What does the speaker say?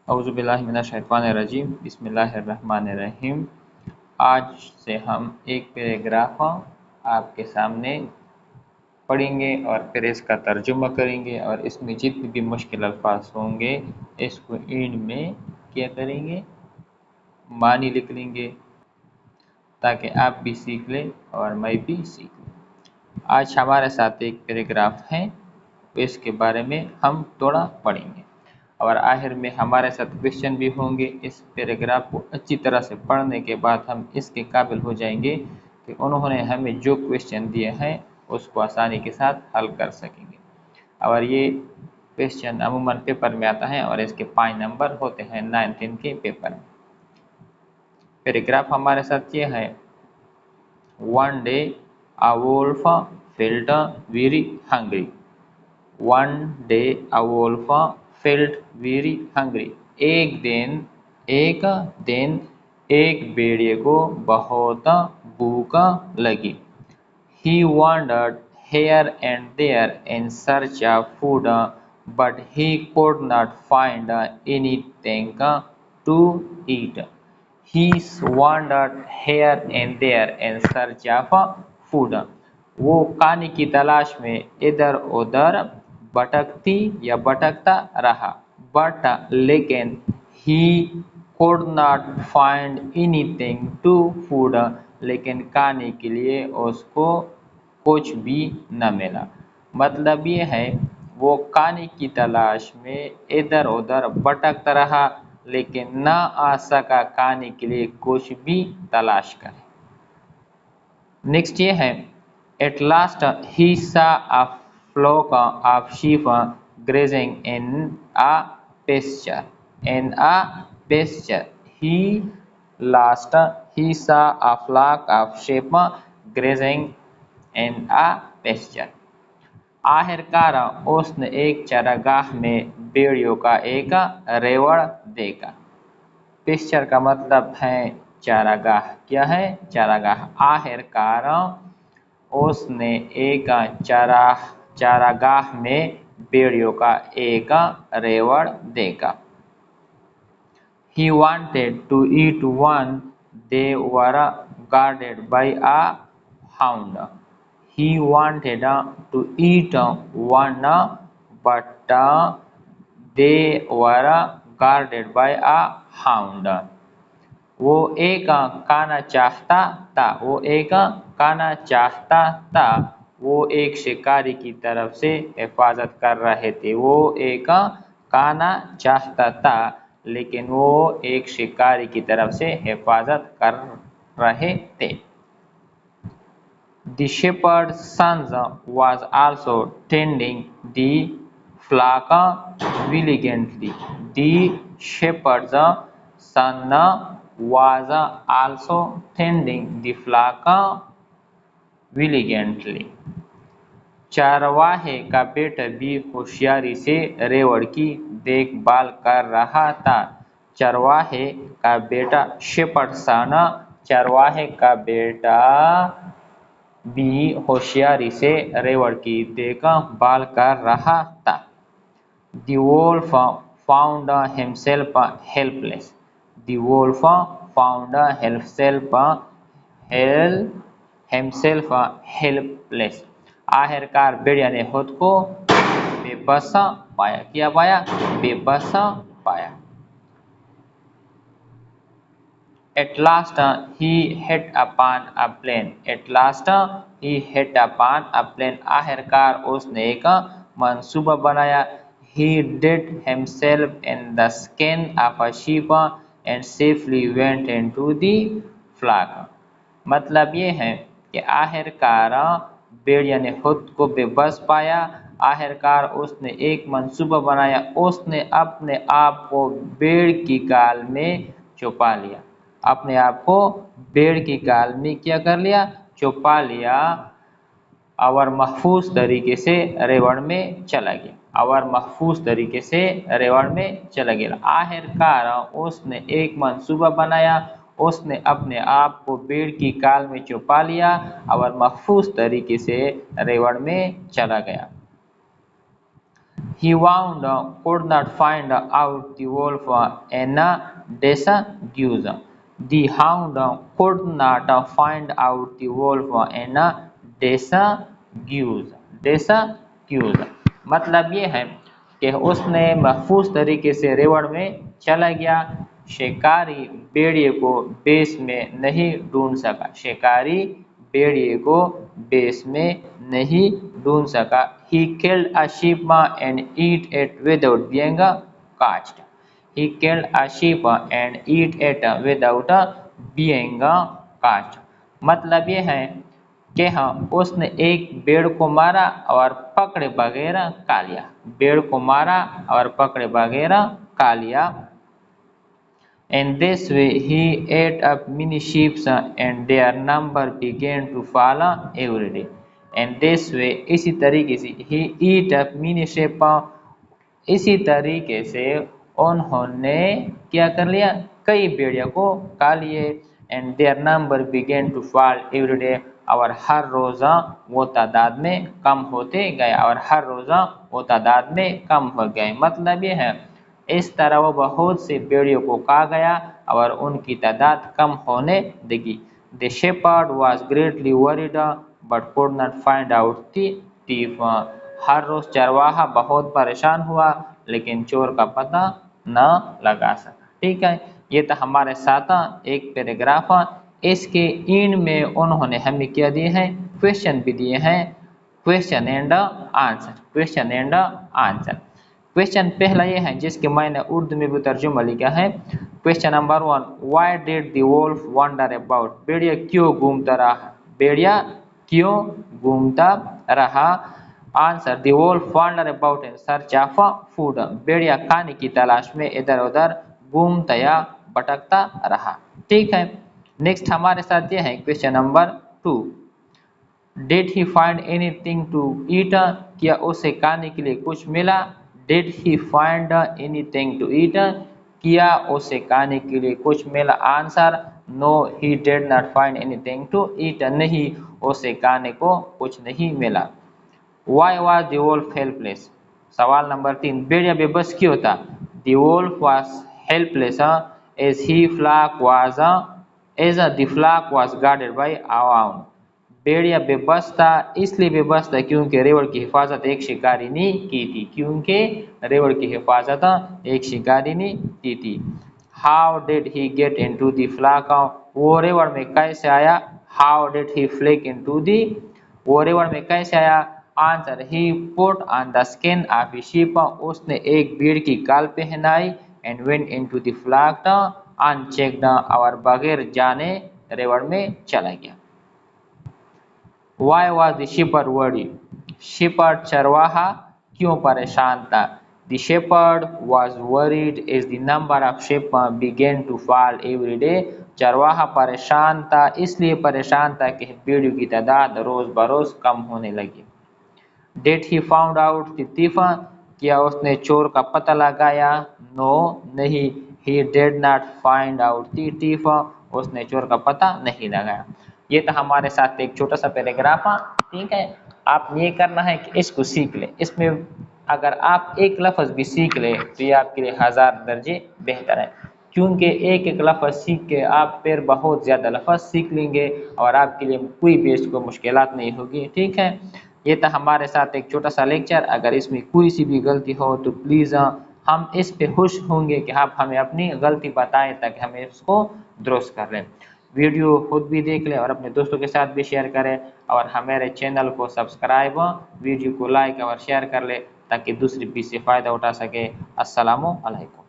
औज़ुबिल्लाहि मिनश्शैतानिर्रजीम बिस्मिल्लाहिर्रहमानिर्रहीम। आज से हम एक पैराग्राफ आपके सामने पढ़ेंगे और फिर इसका तर्जुमा करेंगे और इसमें जितने भी मुश्किल अल्फाज होंगे इसको एंड में क्या करेंगे, मानी लिख लेंगे ताकि आप भी सीख लें और मैं भी सीख लूँ। आज हमारे साथ एक पैराग्राफ है, इसके बारे में हम थोड़ा पढ़ेंगे और आखिर में हमारे साथ क्वेश्चन भी होंगे। इस पैराग्राफ को अच्छी तरह से पढ़ने के बाद हम इसके काबिल हो जाएंगे कि उन्होंने हमें जो क्वेश्चन दिए हैं उसको आसानी के साथ हल कर सकेंगे। और ये क्वेश्चन अमूमन पेपर में आता है और इसके 5 नंबर होते हैं 9th के पेपर में। पैराग्राफ हमारे साथ ये है, one day a wolf felt very hungry. One day a wolf felt very hungry. एक दिन एक भेड़िए को बहुत भूख लगी। He wandered here and there in search of food, but he could not find anything to eat. He wandered here and there in search of food. वो खाने की तलाश में इधर उधर भटकता रहा, लेकिन he could not find anything to food, लेकिन खाने के लिए उसको कुछ भी न मिला। मतलब ये है, वो खाने की तलाश में इधर उधर भटकता रहा लेकिन न आ सका खाने के लिए कुछ भी तलाश करे। नेक्स्ट ये है, at last he saw a flock of sheep grazing in a pasture. He saw a flock of sheep grazing in a pasture. आखिरकार उसने एक चारागाह में भेड़ियों का एक रेवड़ देखा। पेस्चर का मतलब है चारागाह। क्या है? चारागाह। आखिरकार उसने एक चारागाह में भेड़ियों का एक रेवड़ देखा। He wanted to eat one. They were guarded by a hound. He wanted to eat one, but they were guarded by a hound. वो एक खाना चाहता था। वो एक शिकारी की तरफ से हिफाजत कर रहे थे। वो एक खाना चाहता था लेकिन वो एक शिकारी की तरफ से हिफाजत कर रहे थे। The shepherd's son was also tending the flock diligently. The shepherd's son was also tending the flock diligently. चारवाहे का बेटा भी होशियारी से रेवड़ की देखभाल कर रहा था। चरवाहे का बेटा शेपर्ड सन, चरवाहे का बेटा भी होशियारी से रेवड़ की देखभाल कर रहा था। The wolf found himself helpless. The wolf found himself helpless. आखिरकार भेड़िया ने खुद को बेबस पाया। क्या पाया? बेबस पाया। At last he hit upon a plain. At last he hit upon a plain. आखिरकार उसने एक मंसूबा बनाया। He dipped himself in the skin of a sheep and safely went into the flock. मतलब ये है कि आखिरकार भेड़िया ने खुद को बेबस पाया। आखिरकार उसने एक मंसूबा बनाया। उसने अपने आप को भेड़ की गाल में छुपा लिया। अपने आप को भेड़ की गाल में क्या कर लिया? छुपा लिया और महफूज तरीके से रेवड़ में चला गया। आखिरकार उसने एक मंसूबा बनाया। उसने अपने आप को भेड़ की गाल में छुपा लिया और महफूज तरीके से रेवड़ में चला गया। He wound could not find out the wolf in dessa goose. The hound could not find out the wolf in dessa goose. dessa goose मतलब ये है कि उसने महफूज तरीके से रेवड़ में चला गया, शिकारी भेड़िए को बेस में नहीं ढूंढ सका, शिकारी भेड़िए को बेस में नहीं ढूंढ सका। He killed a sheep and eat it without being caught. He killed a sheep and eat it without being caught. मतलब ये है कि हाँ उसने एक भेड़ को मारा और पकड़े बगैर खा लिया, भेड़ को मारा और पकड़े बगैर खा लिया। In this way he ate up many sheep and their number began to fall every day. And this way इसी तरीके से he ate up many sheep, इसी तरीके से उन्होंने क्या कर लिया, कई भेड़िया को खा लिए। And their number began to fall every day, और हर रोजा वो तादाद में कम होते गए, और हर रोजा वो तादाद में कम हो गए। मतलब ये है इस तरह वो बहुत से भेड़ियों को खा गया और उनकी तादाद कम होने लगी। The shepherd was greatly worried but could not find out the thief. हर रोज चरवाहा बहुत परेशान हुआ लेकिन चोर का पता न लगा सका। ठीक है, ये तो हमारे साथ एक पैराग्राफ। इसके इन में उन्होंने हमें क्या दिए हैं, क्वेश्चन भी दिए हैं, question and answer, question and answer. Question पहला ये है जिसके मैंने उर्दू में भी तर्जुमा लिखा है। Question number 1, why did the wolf wonder about, भेड़िया क्यों घूमता रहा, भेड़िया क्यों घूमता रहा। Answer, the wolf wonder about in search of food, भेड़िया खाने की तलाश में इधर उधर घूमता या भटकता रहा। ठीक है, नेक्स्ट हमारे साथ ये है question number 2, did he find anything to eat, क्या उसे खाने के लिए कुछ मिला। Did he find anything to eat, क्या उसे खाने के लिए कुछ मिला। Answer, no he did not find anything to eat, नहीं उसे खाने को कुछ नहीं मिला। Why was the wolf helpless, सवाल नंबर 3, भेड़िया बेबस क्यों था। The wolf was helpless as he flock was as the flock was guarded by a hound, भेड़िया बेबस था इसलिए बेबस था क्योंकि रेवड़ की हिफाजत एक शिकारी ने की थी, क्योंकि रेवड़ की हिफाजत एक शिकारी ने की थी। How did he get into the flock, वो रेवड़ में कैसे आया। How did he flake into the, वो रेवड़ में कैसे आया। Answer, he put on the skin of a sheep, उसने एक भेड़ की काल पहनाई and went into the flock unchecked, और बगैर जाने रेवड़ में चला गया। Why was the shepherd worried? shepherd चरवाहा क्यों परेशान था। The shepherd was worried as the number of sheep began to fall every day. चरवाहा परेशान था इसलिए परेशान था कि भेड़ियों की तादाद रोज बरोज कम होने लगी। Did he found out the thief? क्या उसने चोर का पता लगाया। No, नहीं। He did not find out the thief. उसने चोर का पता नहीं लगाया। ये तो हमारे साथ एक छोटा सा पैराग्राफ है। ठीक है, आप ये करना है कि इसको सीख ले, इसमें अगर आप एक लफ्ज़ भी सीख ले तो ये आपके लिए 1000 दर्जे बेहतर है, क्योंकि एक एक लफ्ज़ सीख के आप फिर बहुत ज़्यादा लफ्ज़ सीख लेंगे और आपके लिए कोई भी इसको मुश्किलात नहीं होगी। ठीक है, ये था हमारे साथ एक छोटा सा लेक्चर। अगर इसमें कोई सी भी गलती हो तो प्लीज़ हम इस पे खुश होंगे कि आप हमें अपनी गलती बताएं ताकि हम इसको दुरुस्त कर लें। वीडियो खुद भी देख लें और अपने दोस्तों के साथ भी शेयर करें और हमारे चैनल को सब्सक्राइब, वीडियो को लाइक और शेयर कर लें ताकि दूसरी भी से फ़ायदा उठा सके। अस्सलामु अलैकुम।